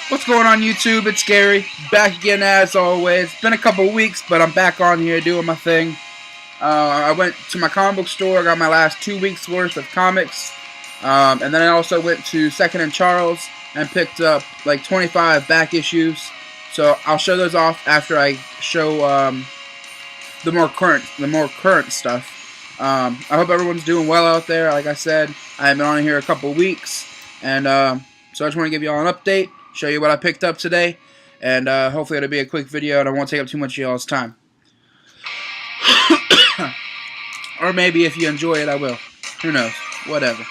What's going on YouTube? It's Gary, back again as always. It's been a couple weeks, but I'm back on here doing my thing. I went to my comic book store, got my last 2 weeks worth of comics, and then I also went to Second and Charles and picked up like 25 back issues. So I'll show those off after I show the more current stuff. I hope everyone's doing well out there. Like I said, I have been on here a couple weeks, and so I just want to give you all an update, show you what I picked up today, and hopefully it'll be a quick video and I won't take up too much of y'all's time. Or maybe if you enjoy it, I will. Who knows? Whatever.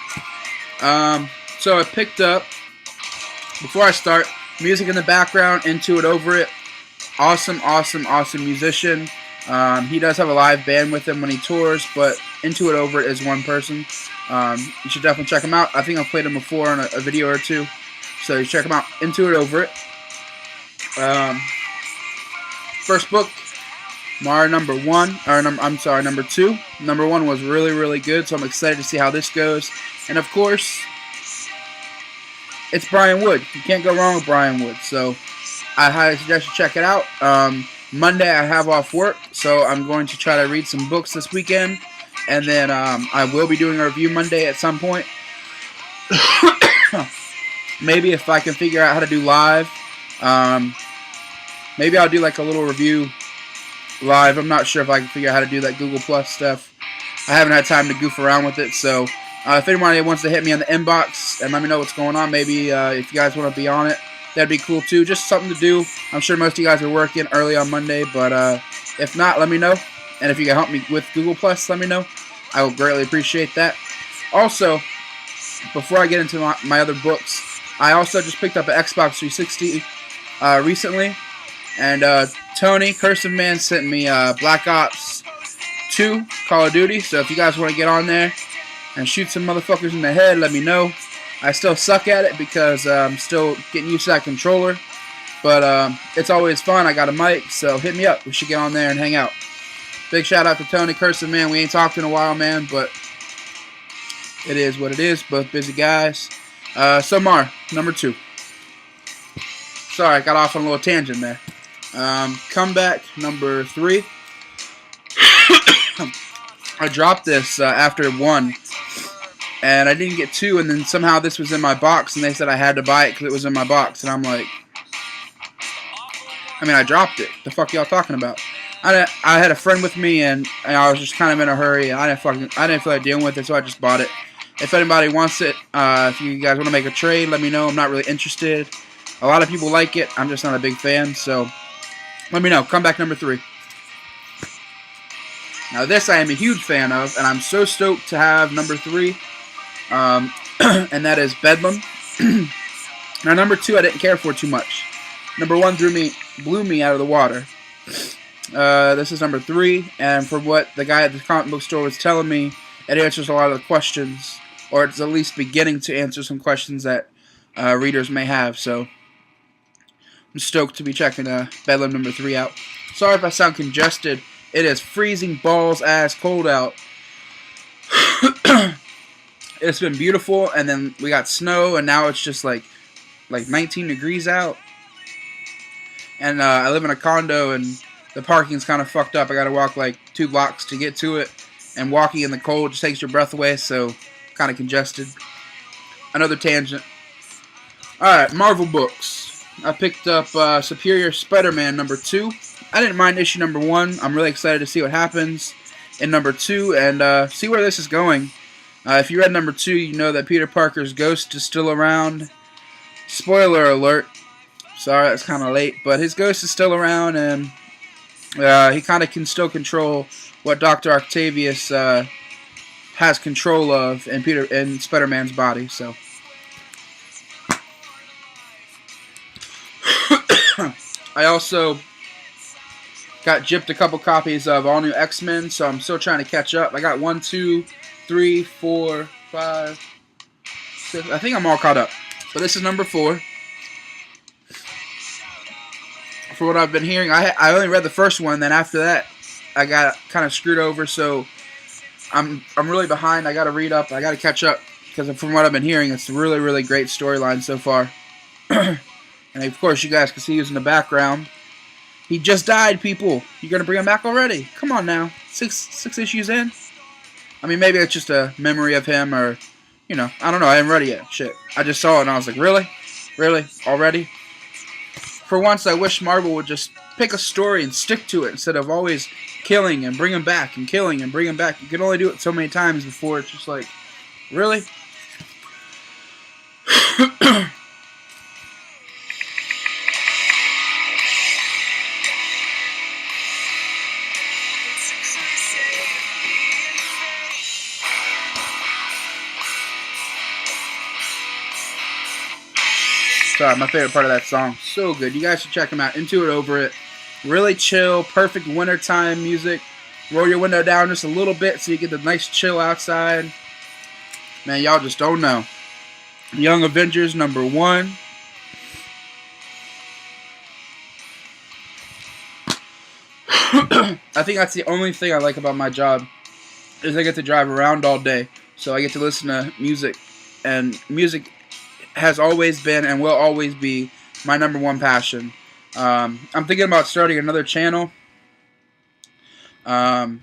So I picked up, before I start, music in the background, Into It Over It. Awesome musician. He does have a live band with him when he tours, but Into It Over It is one person. You should definitely check him out. I think I've played him before in a video or two. So you check him out. Into It Over It. First book, Mara number 2. Number 1 was really good, so I'm excited to see how this goes. And of course, it's Brian Wood. You can't go wrong with Brian Wood. So I highly suggest you check it out. Monday I have off work, so I'm going to try to read some books this weekend. And then I will be doing a review Monday at some point. Maybe if I can figure out how to do live. Maybe I'll do like a little review live. I'm not sure if I can figure out how to do that Google Plus stuff. I haven't had time to goof around with it. So if anybody wants to hit me on the inbox and let me know what's going on, maybe if you guys want to be on it, that'd be cool too. Just something to do. I'm sure most of you guys are working early on Monday, but if not, let me know. And if you can help me with Google Plus, let me know. I will greatly appreciate that. Also, before I get into my other books, I also just picked up an Xbox 360 recently. And Tony, Cursive Man, sent me Black Ops 2 Call of Duty. So if you guys want to get on there and shoot some motherfuckers in the head, let me know. I still suck at it because I'm still getting used to that controller. But it's always fun. I got a mic, so hit me up. We should get on there and hang out. Big shout out to Tony, Cursive Man. We ain't talked in a while, man, but it is what it is. Both busy guys. So Mar, number 2. Sorry, I got off on a little tangent there. Comeback number 3. I dropped this after 1, and I didn't get 2, and then somehow this was in my box, and they said I had to buy it because it was in my box, and I'm like, I dropped it. The fuck y'all talking about? I had a friend with me, and I was just kind of in a hurry. I didn't feel like dealing with it, so I just bought it. If anybody wants it, if you guys want to make a trade, let me know. I'm not really interested. A lot of people like it. I'm just not a big fan, so let me know. Comeback number 3. Now this I am a huge fan of, and I'm so stoked to have number 3, and that is Bedlam. Now number 2 I didn't care for too much. Number 1 blew me out of the water. This is number 3, and from what the guy at the comic book store was telling me, it answers a lot of the questions, or it's at least beginning to answer some questions that readers may have. So I'm stoked to be checking Bedlam number 3 out. Sorry if I sound congested. It is freezing balls ass cold out. It's been beautiful, and then we got snow, and now it's just like 19 degrees out. And I live in a condo, and the parking's kind of fucked up. I gotta walk like 2 blocks to get to it, and walking in the cold just takes your breath away, so kind of congested. Another tangent. Alright, Marvel books. I picked up Superior Spider-Man number 2. I didn't mind issue number 1. I'm really excited to see what happens in number 2 and see where this is going. If you read number 2, you know that Peter Parker's ghost is still around. Spoiler alert. Sorry, that's kind of late, but his ghost is still around, and he kind of can still control what Dr. Octavius has control of in Spider-Man's body. So I also got gypped a couple copies of All New X-Men, so I'm still trying to catch up. I got 1, 2, 3, 4, 5, 6. I think I'm all caught up. So this is number 4. For what I've been hearing, I only read the first one. Then after that, I got kind of screwed over. So I'm really behind. I got to read up. I got to catch up because from what I've been hearing, it's a really great storyline so far. And of course, you guys can see he's in the background. He just died, people. You're gonna bring him back already? Come on now. Six issues in. I mean, maybe it's just a memory of him, or you know, I don't know. I haven't read it yet. Shit. I just saw it and I was like, really, really, already? For once, I wish Marvel would just pick a story and stick to it instead of always killing and bringing back and killing and bringing back. You can only do it so many times before it's just like, really? Sorry, my favorite part of that song. So good. You guys should check them out. Into It, Over It. Really chill, perfect wintertime music. Roll your window down just a little bit so you get the nice chill outside. Man, y'all just don't know. Young Avengers #1. I think that's the only thing I like about my job is I get to drive around all day. So I get to listen to music. And music has always been and will always be my #1 passion. I'm thinking about starting another channel where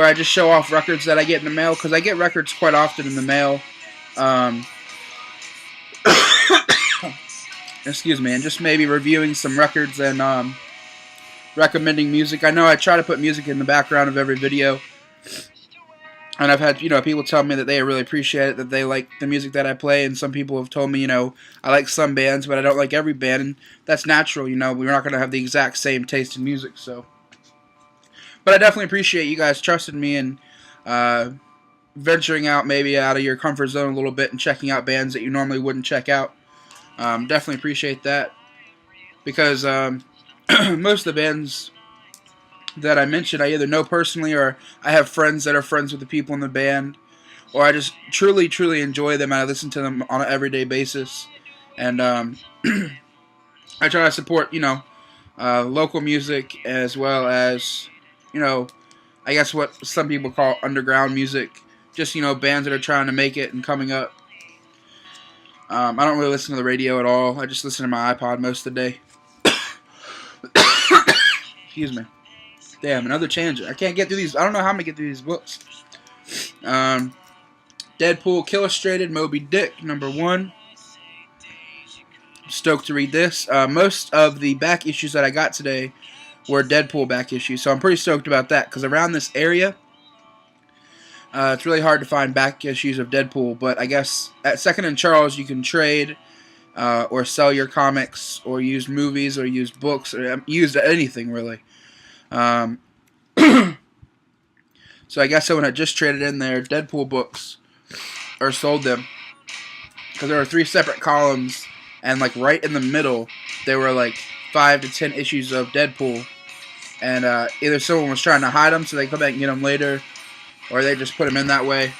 I just show off records that I get in the mail, because I get records quite often in the mail. Excuse me, and just maybe reviewing some records and recommending music. I know I try to put music in the background of every video. And I've had, people tell me that they really appreciate it, that they like the music that I play, and some people have told me, I like some bands, but I don't like every band, and that's natural, we're not going to have the exact same taste in music, so. But I definitely appreciate you guys trusting me and venturing out, maybe out of your comfort zone a little bit and checking out bands that you normally wouldn't check out. Definitely appreciate that, because most of the bands that I mentioned, I either know personally, or I have friends that are friends with the people in the band, or I just truly, truly enjoy them and I listen to them on an everyday basis. And I try to support, local music, as well as, I guess what some people call underground music. Just, bands that are trying to make it and coming up. I don't really listen to the radio at all. I just listen to my iPod most of the day. Excuse me. Damn, another tangent. I can't get through these. I don't know how I'm going to get through these books. Deadpool Illustrated, Moby Dick, #1. Stoked to read this. Most of the back issues that I got today were Deadpool back issues, so I'm pretty stoked about that, because around this area, it's really hard to find back issues of Deadpool, but I guess at Second and Charles you can trade or sell your comics, or used movies, or used books, or used anything, really. So I guess someone had just traded in their Deadpool books, or sold them, because there were 3 separate columns, and like right in the middle there were like 5 to 10 issues of Deadpool, and either someone was trying to hide them so they come back and get them later, or they just put them in that way.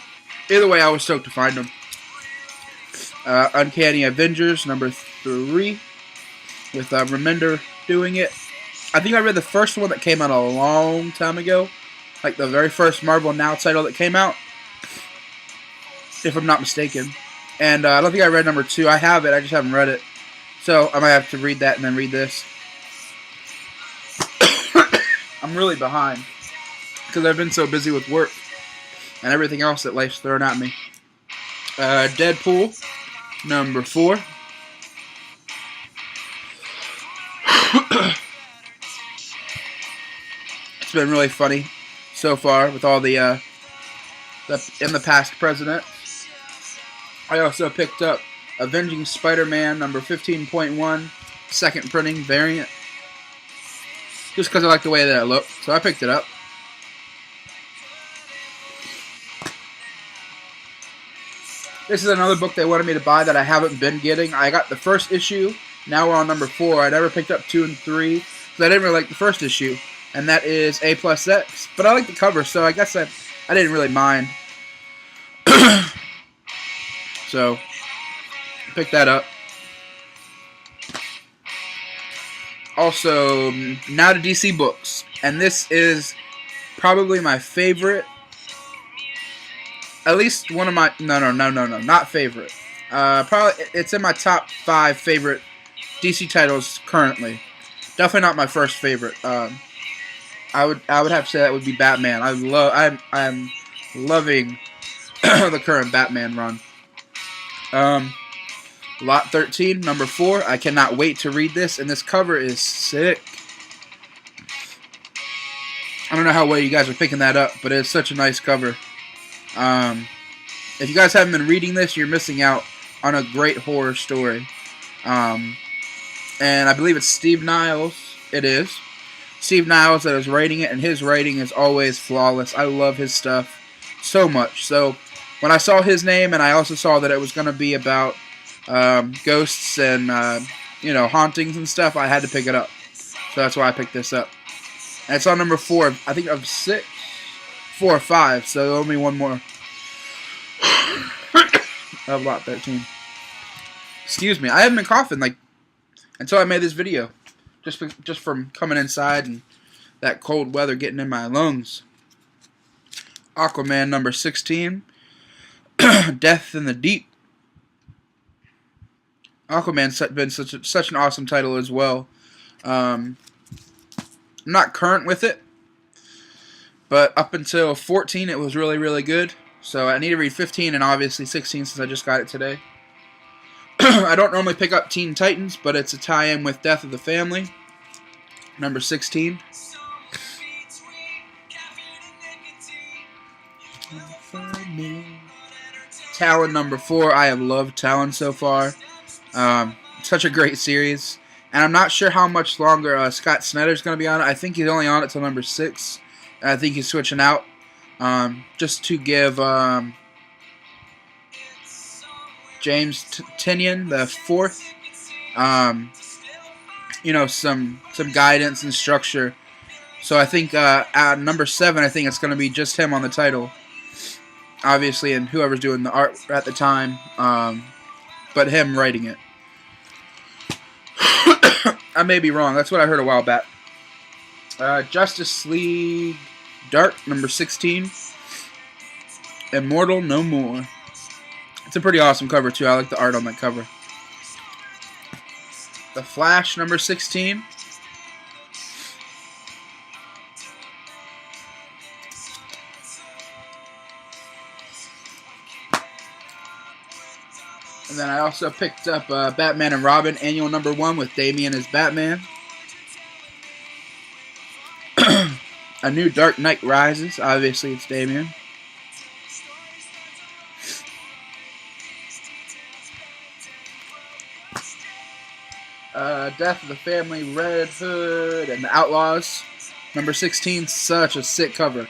Either way, I was stoked to find them. Uncanny Avengers #3, with Remender doing it. I think I read the first one that came out a long time ago, like the very first Marvel Now title that came out, if I'm not mistaken. And I don't think I read #2. I have it, I just haven't read it. So I might have to read that and then read this. I'm really behind, because I've been so busy with work and everything else that life's thrown at me. Deadpool #4. It's been really funny so far with all the in the past president. I also picked up Avenging Spider-Man #15.1, second printing variant, just because I like the way that it looked, so I picked it up. This is another book they wanted me to buy that I haven't been getting. I got the first issue. Now we're on #4. I never picked up 2 and 3 because I didn't really like the first issue, and that is A+X. But I like the cover, so I guess I didn't really mind. So pick that up. Also, Now to DC Books, and this is probably my favorite. At least one of my not favorite. Probably it's in my top 5 favorite DC titles currently. Definitely not my first favorite. I would have to say that would be Batman. I'm loving the current Batman run. Lot 13, number 4. I cannot wait to read this, and this cover is sick. I don't know how well you guys are picking that up, but it's such a nice cover. If you guys haven't been reading this, you're missing out on a great horror story. And I believe it's Steve Niles. It is. Steve Niles that is writing it, and his writing is always flawless. I love his stuff so much. So when I saw his name, and I also saw that it was going to be about ghosts and hauntings and stuff, I had to pick it up. So that's why I picked this up. And it's on number 4, I think, of 6, 4 or 5. So only one more of lot 13. Excuse me. I haven't been coughing until I made this video. Just from coming inside and that cold weather getting in my lungs. Aquaman number 16. Death in the Deep. Aquaman's been such an awesome title as well. I'm not current with it, but up until 14 it was really, really good. So I need to read 15 and obviously 16 since I just got it today. I don't normally pick up Teen Titans, but it's a tie-in with Death of the Family. Number 16. Talon number 4. I have loved Talon so far. Such a great series. And I'm not sure how much longer Scott Snyder's going to be on it. I think he's only on it till number 6. And I think he's switching out just to give James Tynion the 4th, some guidance and structure. So I think at number 7, I think it's going to be just him on the title, obviously, and whoever's doing the art at the time, but him writing it. I may be wrong. That's what I heard a while back. Justice League Dark number 16. Immortal No More. It's a pretty awesome cover, too. I like the art on that cover. The Flash, number 16. And then I also picked up Batman and Robin, annual number 1 with Damian as Batman. A New Dark Knight Rises. Obviously, it's Damian. Death of the Family, Red Hood, and the Outlaws. Number 16, such a sick cover.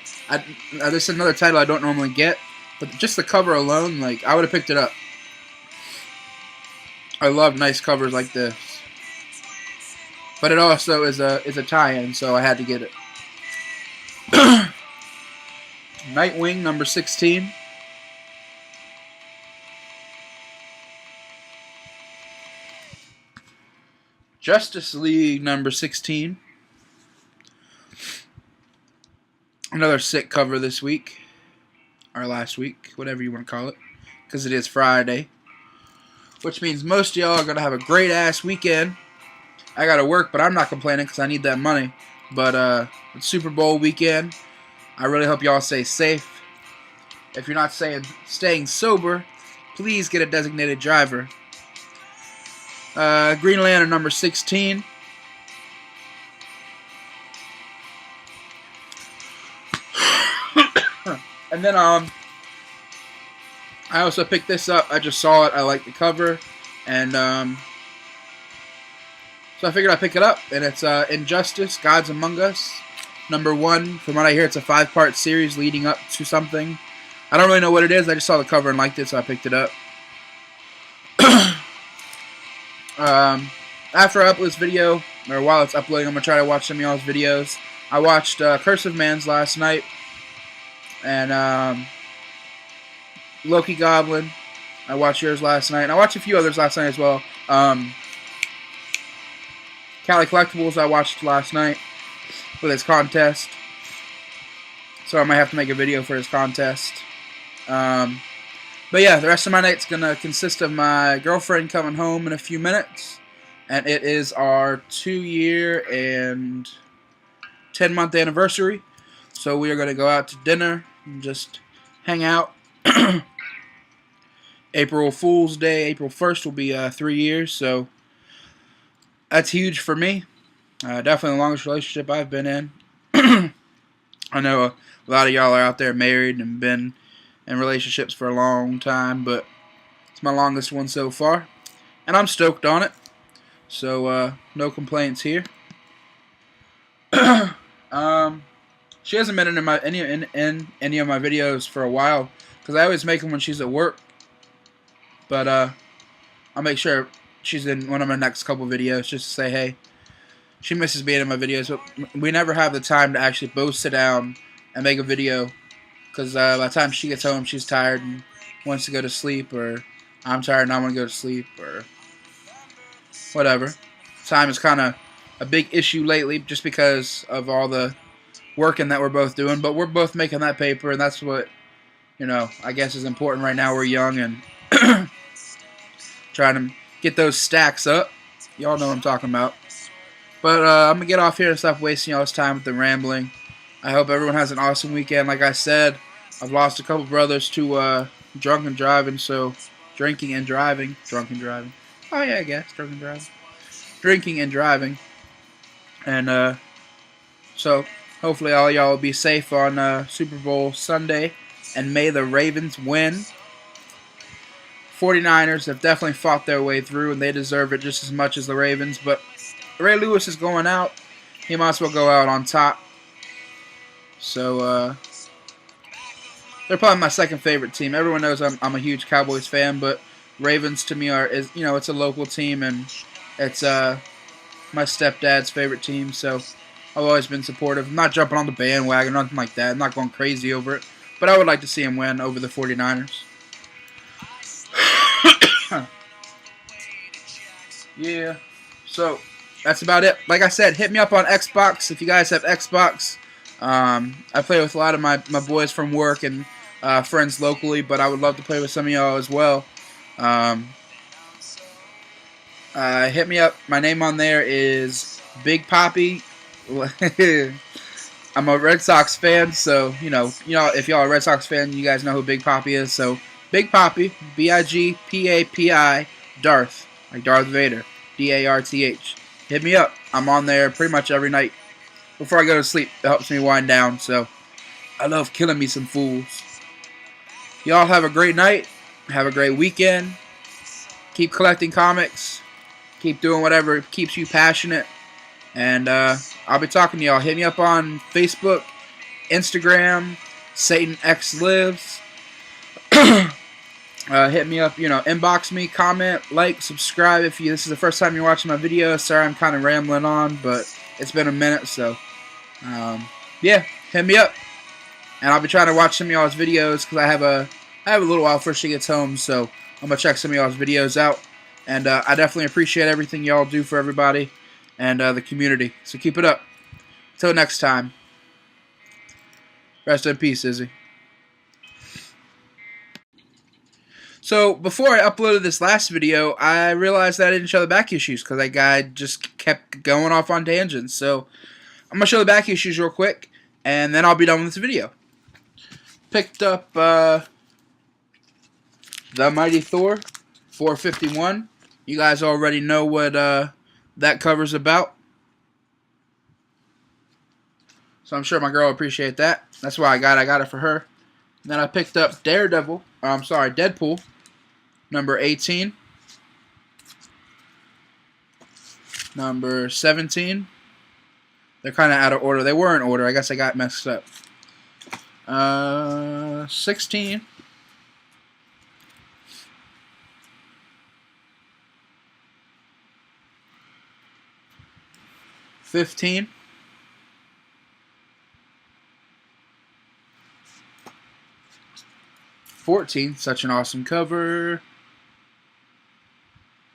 This is another title I don't normally get, but just the cover alone, I would have picked it up. I love nice covers like this. But it also is a tie-in, so I had to get it. Nightwing, number 16. Justice League number 16. Another sick cover this week. Or last week. Whatever you want to call it. Because it is Friday. Which means most of y'all are going to have a great ass weekend. I got to work, but I'm not complaining because I need that money. But it's Super Bowl weekend. I really hope y'all stay safe. If you're not staying sober, please get a designated driver. Green Lantern number 16. And then I also picked this up. I just saw it. I like the cover, and so I figured I'd pick it up. And it's Injustice: Gods Among Us, number 1. From what I hear, it's a 5-part series leading up to something. I don't really know what it is. I just saw the cover and liked it, so I picked it up. After I upload this video, or while it's uploading, I'm going to try to watch some of y'all's videos. I watched Curse of Mans last night, and Loki Goblin. I watched yours last night, and I watched a few others last night as well. Cali Collectibles I watched last night with his contest, so I might have to make a video for his contest. But yeah, the rest of my night's going to consist of my girlfriend coming home in a few minutes. And it is our 2-year and 10-month anniversary. So we are going to go out to dinner and just hang out. April Fool's Day, April 1st will be 3 years. So that's huge for me. Definitely the longest relationship I've been in. I know a lot of y'all are out there married and been in relationships for a long time, but it's my longest one so far. And I'm stoked on it. So, no complaints here. She hasn't been in any of my videos for a while, because I always make them when she's at work. But I'll make sure she's in one of my next couple videos just to say, hey, she misses being in my videos, but we never have the time to actually both sit down and make a video, because by the time she gets home, she's tired and wants to go to sleep, or I'm tired and I want to go to sleep, or whatever. Time is kind of a big issue lately just because of all the working that we're both doing, but we're both making that paper, and that's what, you know, I guess is important right now. We're young and trying to get those stacks up. Y'all know what I'm talking about. But I'm going to get off here and stop wasting y'all's time with the rambling. I hope everyone has an awesome weekend. Like I said, I've lost a couple brothers to drunken driving, so drinking and driving. Drunken driving. Oh, yeah, I guess. Drunken driving. Drinking and driving. And so hopefully all y'all will be safe on Super Bowl Sunday. And may the Ravens win. 49ers have definitely fought their way through, and they deserve it just as much as the Ravens. But Ray Lewis is going out. He might as well go out on top. So, they're probably my second favorite team. Everyone knows I'm a huge Cowboys fan, but Ravens to me it's a local team, and it's my stepdad's favorite team. So I've always been supportive. I'm not jumping on the bandwagon or nothing like that. I'm not going crazy over it, but I would like to see him win over the 49ers. Yeah. So that's about it. Like I said, hit me up on Xbox if you guys have Xbox. I play with a lot of my boys from work and friends locally, but I would love to play with some of y'all as well. Hit me up. My name on there is Big Poppy. I'm a Red Sox fan, so you know if y'all are a Red Sox fan, you guys know who Big Poppy is. So Big Poppy, BIGPAPI, Darth, like Darth Vader, DARTH. Hit me up. I'm on there pretty much every night before I go to sleep. It helps me wind down. So I love killing me some fools. Y'all have a great night. Have a great weekend. Keep collecting comics. Keep doing whatever keeps you passionate. And I'll be talking to y'all. Hit me up on Facebook, Instagram, Satan X Lives. Hit me up, inbox me, comment, like, subscribe if this is the first time you're watching my video. Sorry I'm kind of rambling on, but it's been a minute, so yeah, hit me up. And I'll be trying to watch some of y'all's videos because I have a little while before she gets home, so I'm going to check some of y'all's videos out. And I definitely appreciate everything y'all do for everybody and the community. So keep it up. Until next time. Rest in peace, Izzy. So before I uploaded this last video, I realized that I didn't show the back issues because that guy just kept going off on tangents. So I'm going to show the back issues real quick, and then I'll be done with this video. Picked up The Mighty Thor 451. You guys already know what that cover's about. So I'm sure my girl will appreciate that. That's why I got it for her. And then I picked up Deadpool, number 18. Number 17. They're kind of out of order. They were in order. I guess I got messed up. 16. 15. 14. Such an awesome cover.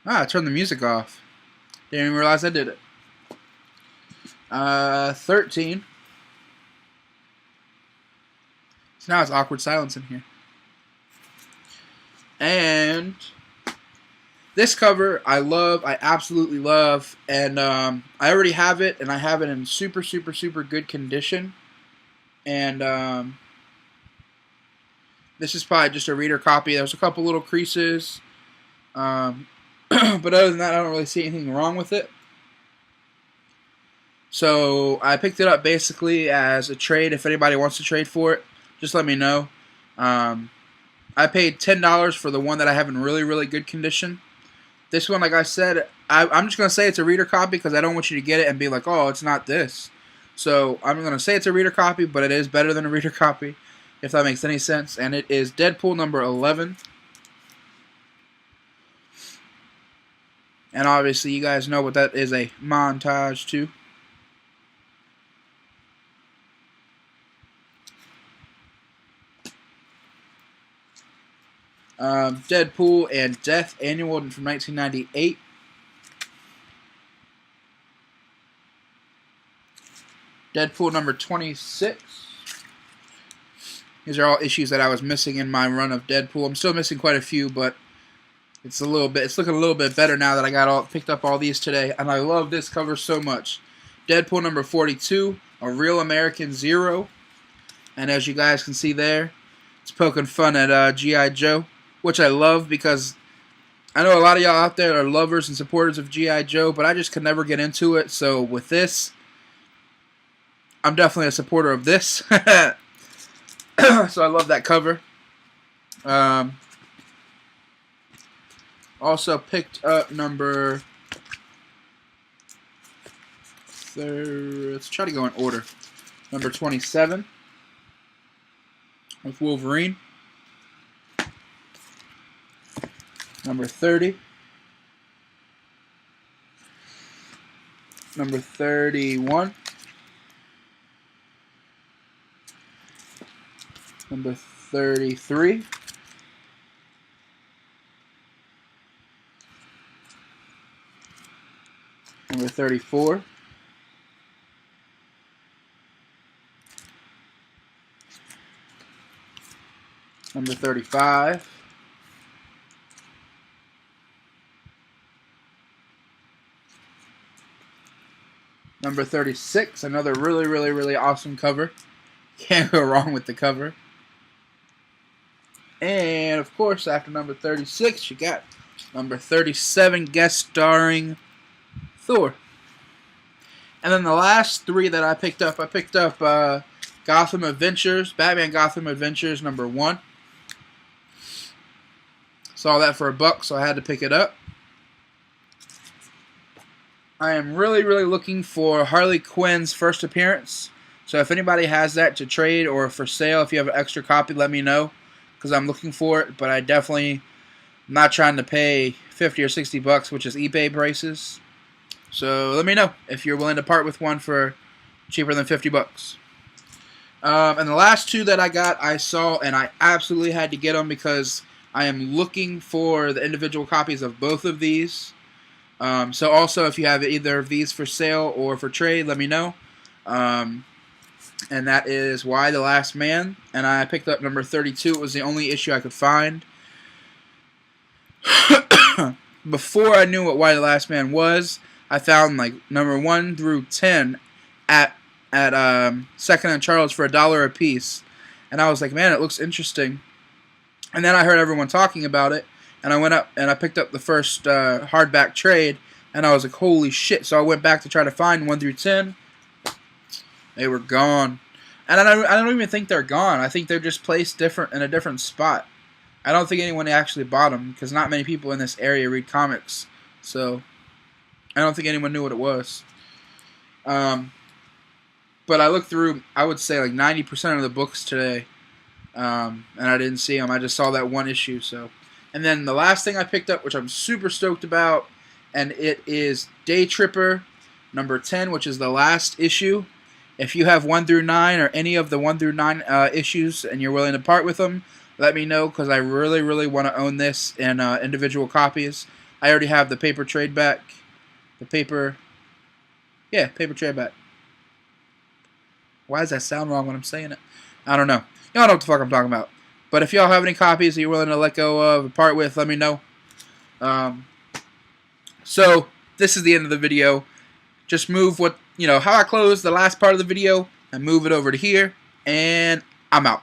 I turned the music off. Didn't even realize I did it. 13. So now it's awkward silence in here. And this cover I love, I absolutely love, and I already have it, and I have it in super, super, super good condition. And this is probably just a reader copy. There's a couple little creases, but other than that, I don't really see anything wrong with it. So I picked it up basically as a trade. If anybody wants to trade for it, just let me know. I paid $10 for the one that I have in really, really good condition. This one, like I said, I'm just going to say it's a reader copy because I don't want you to get it and be like, oh, it's not this. So I'm going to say it's a reader copy, but it is better than a reader copy, if that makes any sense. And it is Deadpool number 11. And obviously, you guys know what that is a montage to. Deadpool and Death Annual from 1998. Deadpool number 26. These are all issues that I was missing in my run of Deadpool. I'm still missing quite a few, but it's looking a little bit better now that I picked up all these today. And I love this cover so much. Deadpool number 42, A Real American Zero. And as you guys can see there, it's poking fun at G.I. Joe, which I love because I know a lot of y'all out there are lovers and supporters of G.I. Joe, but I just could never get into it. So with this, I'm definitely a supporter of this. So I love that cover. Also picked up number... let's try to go in order. Number 27 with Wolverine. Number 30. Number 31. Number 33. Number 34. Number 35. Number 36, another really, really, really awesome cover. Can't go wrong with the cover. And, of course, after number 36, you got number 37, guest starring Thor. And then the last three that I picked up Gotham Adventures, Batman Gotham Adventures number 1. Saw that for $1, so I had to pick it up. I am really, really looking for Harley Quinn's first appearance. So if anybody has that to trade or for sale, if you have an extra copy, let me know. Because I'm looking for it, but I definitely am not trying to pay $50 or $60, which is eBay prices. So let me know if you're willing to part with one for cheaper than $50. And the last two that I got, I saw, and I absolutely had to get them because I am looking for the individual copies of both of these. So also, if you have either of these for sale or for trade, let me know. And that is Why the Last Man. And I picked up number 32. It was the only issue I could find. Before I knew what Why the Last Man was, I found like number 1 through 10 at Second and Charles for $1 a piece. And I was like, man, it looks interesting. And then I heard everyone talking about it. And I went up and I picked up the first hardback trade, and I was like, holy shit. So I went back to try to find 1 through 10. They were gone. And I don't even think they're gone. I think they're just placed in a different spot. I don't think anyone actually bought them because not many people in this area read comics. So I don't think anyone knew what it was. But I looked through, I would say like 90% of the books today, and I didn't see them. I just saw that one issue. So. And then the last thing I picked up, which I'm super stoked about, and it is Day Tripper number 10, which is the last issue. If you have 1 through 9 or any of the 1 through 9 issues and you're willing to part with them, let me know because I really, really want to own this in individual copies. I already have the paper trade back. Paper trade back. Why does that sound wrong when I'm saying it? I don't know. Y'all know what the fuck I'm talking about. But if y'all have any copies that you're willing to let go of or part with, let me know. So this is the end of the video. Just move how I closed the last part of the video and move it over to here, and I'm out.